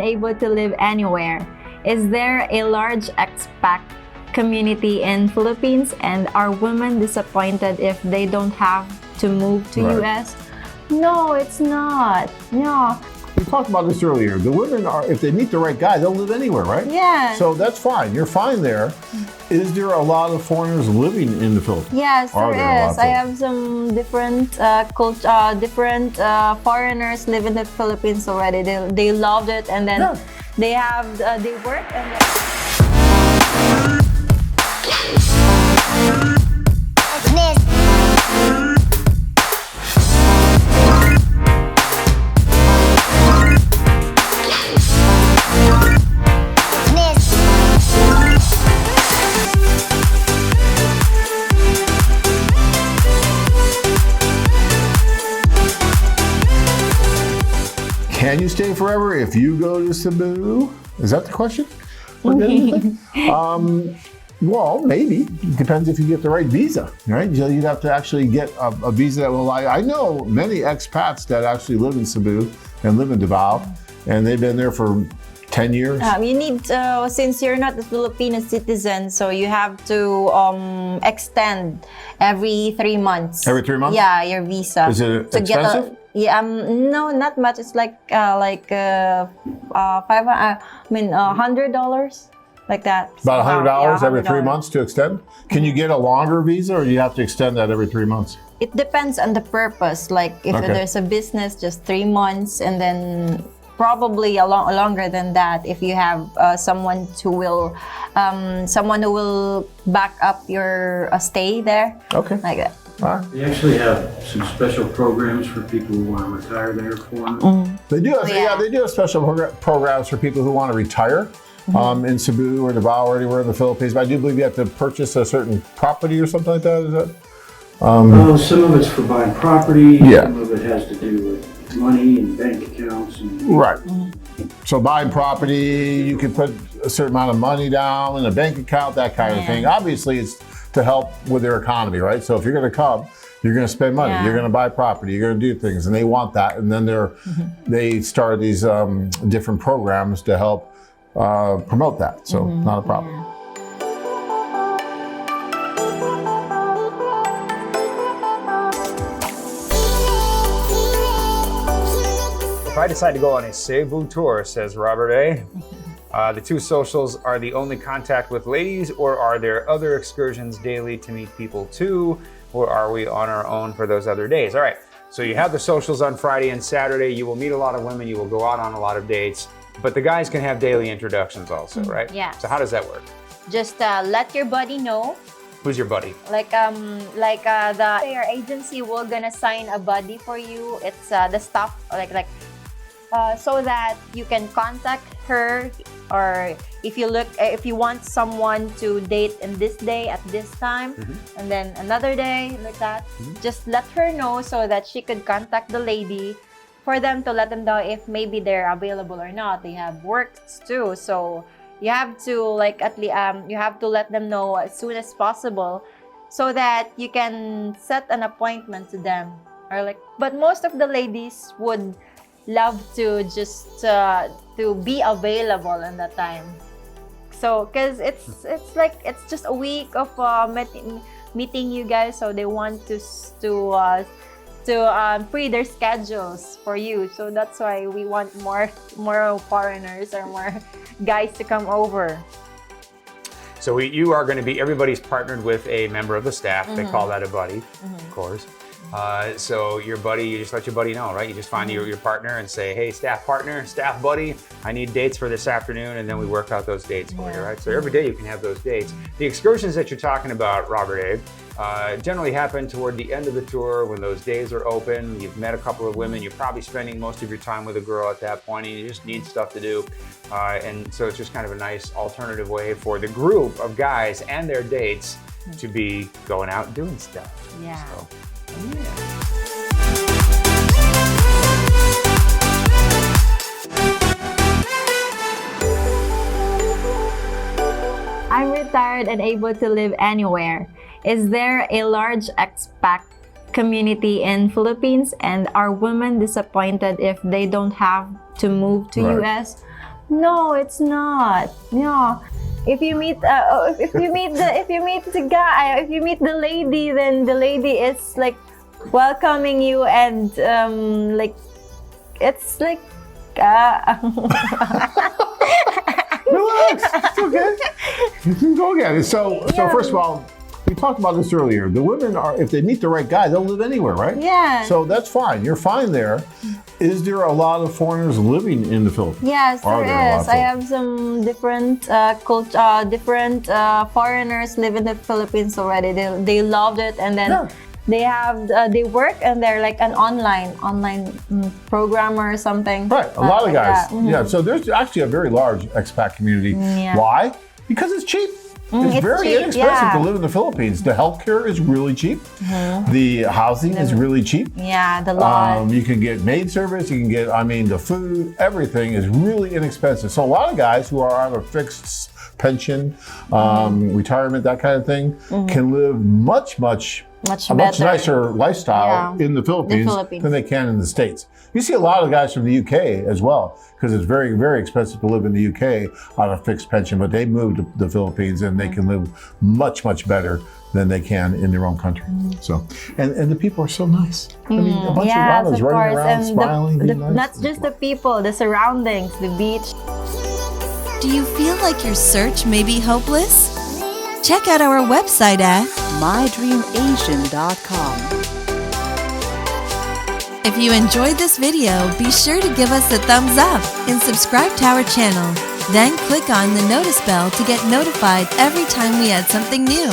able to live anywhere. Is there a large expat community in Philippines, and are women disappointed if they don't have to move to US? No, it's not. No. We talked about this earlier. The women are, if they meet the right guy, they'll live anywhere, right? Yeah. So that's fine. You're fine there. Is there a lot of foreigners living in the Philippines? Yes, there is. I have some different foreigners live in the Philippines already. They loved it, and then they work and Can you stay forever if you go to Cebu? Is that the question? Well, maybe. It depends if you get the right visa, right? You'd have to actually get a visa that will allow you. I know many expats that actually live in Cebu and live in Davao, and they've been there for 10 years. You need, since you're not a Filipino citizen, so you have to extend every 3 months. Every 3 months? Yeah, your visa. Is it expensive? No, not much. It's like $500. $100, like that. About $100 every 3 $100. months to extend? Can you get a longer visa, or you have to extend that every 3 months? It depends on the purpose. Like if there's a business, just 3 months, and then probably longer than that if you have someone who will back up your stay there. Okay. Like that. All right. They actually have some special programs for people who want to retire there for them. They do have, they do have special programs for people who want to retire in Cebu or Davao or anywhere in the Philippines. But I do believe you have to purchase a certain property or something like that. Is that? Well, some of it's for buying property. Yeah. Some of it has to do with money and bank accounts. And Right. So buying property, you can put a certain amount of money down in a bank account, that kind of thing. Obviously, it's to help with their economy, right? So if you're going to come, you're going to spend money, you're going to buy property, you're going to do things, and they want that. And then they start these different programs to help promote that. So not a problem. If I decide to go on a Cebu tour, says Robert A., the two socials are the only contact with ladies, or are there other excursions daily to meet people too? Or are we on our own for those other days? All right, so you have the socials on Friday and Saturday. You will meet a lot of women. You will go out on a lot of dates. But the guys can have daily introductions also, right? Yeah. So how does that work? Just let your buddy know. Who's your buddy? Your agency will gonna sign a buddy for you. It's the stuff so that you can contact her, or if you want someone to date in this day at this time, and then another day like that, just let her know so that she could contact the lady for them to let them know if maybe they're available or not. They have works too, so you have to you have to let them know as soon as possible so that you can set an appointment to them. But most of the ladies would love to just to be available in that time, so because it's just a week of meeting you guys, so they want to free their schedules for you. So that's why we want more foreigners or more guys to come over. So you are going to be, everybody's partnered with a member of the staff. They call that a buddy, of course. So your buddy, you just let your buddy know, right? You just find your partner and say, hey, staff partner, staff buddy, I need dates for this afternoon, and then we work out those dates for you, right? So every day you can have those dates. The excursions that you're talking about, Robert A., generally happen toward the end of the tour when those days are open. You've met a couple of women. You're probably spending most of your time with a girl at that point, and you just need stuff to do. And so it's just kind of a nice alternative way for the group of guys and their dates to be going out and doing stuff. Yeah. So, I'm retired and able to live anywhere. Is there a large expat community in Philippines, and are women disappointed if they don't have to move to US? No, it's not. No. If you meet if you meet the guy, if you meet the lady, then the lady is like welcoming you, and like it's like Relax. It's okay. You can go again. So first of all, we talked about this earlier. The women are, if they meet the right guy, they'll live anywhere, right? Yeah. So that's fine. You're fine there. Is there a lot of foreigners living in the Philippines? Yes, Are there there a lot is. of I have some different foreigners live in the Philippines already. They loved it, and then Yeah. they have they work, and they're like an online programmer or something. Right, a lot of like guys. that. Mhm. Yeah, so there's actually a very large expat community. Yeah. Why? Because it's cheap. It's it's very cheap, inexpensive yeah. to live in the Philippines. The healthcare is really cheap. The housing is really cheap. Yeah, the law. You can get maid service. You can get, the food, everything is really inexpensive. So a lot of guys who are on a fixed pension, retirement, that kind of thing, can live much better. nicer lifestyle Yeah. in the Philippines than they can in the States. You see a lot of guys from the UK as well, because it's very, very expensive to live in the UK on a fixed pension, but they move to the Philippines and they can live much better than they can in their own country. So, and the people are so nice. I mean, a bunch of Yes, Ranas of running course. around, And smiling, being nice. not just the people, the surroundings, the beach. Do you feel like your search may be hopeless? Check out our website at mydreamasian.com. If you enjoyed this video, be sure to give us a thumbs up and subscribe to our channel. Then click on the notice bell to get notified every time we add something new.